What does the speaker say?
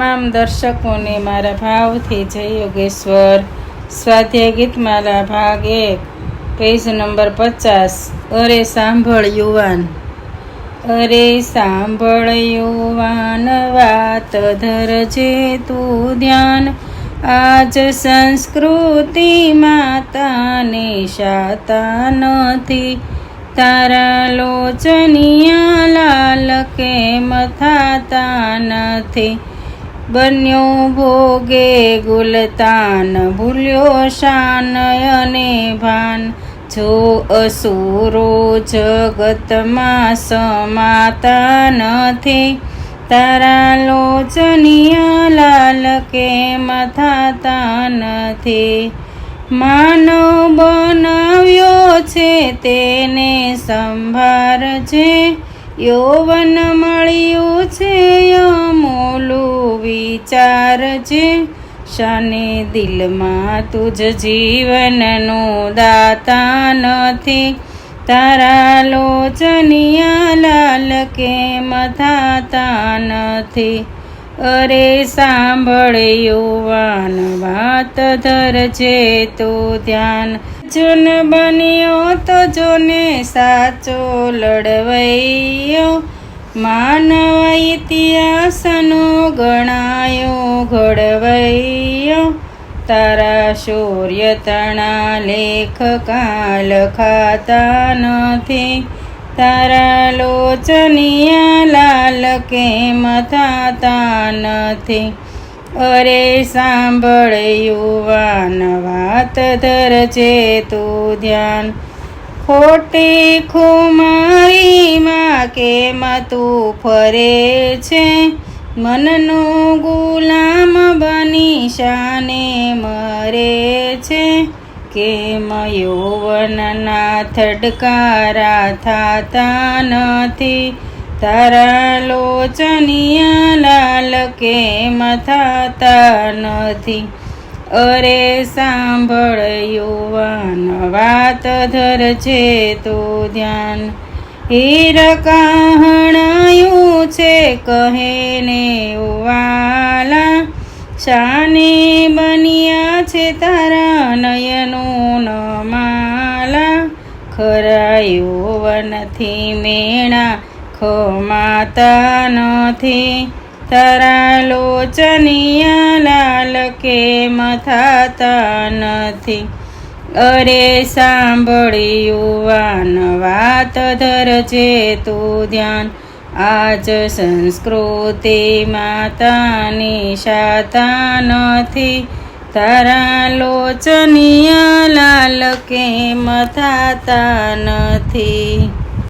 તમામ દર્શકોને મારા ભાવથી જય યોગેશ્વર. સ્વાધ્યાય ગીતમાલા ભાગ 1 પેજ નંબર 50. અરે સાંભળ યુવાન, અરે સાંભળ યુવાન, વાત ધરજે તું ધ્યાન. આજ સંસ્કૃતિ માતાને શાતા નથી, તારા લોચનિયા લાલ કેમ થાતા નથી. બન્યો ભોગે ગુલતાન, ભૂલ્યો શાન અને ભાન. જો અસુરો જગતમાં સમાતા નથી, તારા લોચનિયા લાલ કેમ થાતા નથી. માનવ બનાવ્યો છે તેને સંભાળજે, યૌવન મળ્યું છે અમૂલું વિચારજે. શાને દિલમાં તુજ જીવનનું દાતા નથી, તારા લોચનિયા લાલ કેમ થાતા નથી. અરે સાંભળ યુવાન, વાત ધરજે તું ધ્યાન. જુન બન્યો તો જોને સાચો લડવૈયો, માનવ ઇતિહાસનો ગણાયો ઘડવૈયો. તારા શૌર્ય તણા લેખ કાલ ખાતા નથી, તારા લોચનિયા લાલ કેમ થાતા નથી. અરે સાંભળ યુવાન, વાત ધરજે તું ધ્યાન. ખોટી ખુમારીમાં કેમ તું ફરે છે, મનનો ગુલામ બની શાને મરે છે. કેમ યૌવનના થડકારા થાતા નથી, તારા લોચનિયા લાલ કેમ થાતા નથી. અરે સાંભળ યુવાન, વાત ધરજે તું ધ્યાન. હીર કહણાયું છે કહે ને વાલા, શાને બન્યા છે તારા નયનો માલા. ખરા યૌવનથી મેણા ખમાતા નથી, તારા લોચનિયા લાલ કેમ થાતા નથી. અરે સાંભળ યુવાન, વાત ધરજે તું ધ્યાન. આજ સંસ્કૃતિ માતાની શાતા નથી, તારા લોચનિયા લાલ કેમ થાતા નથી.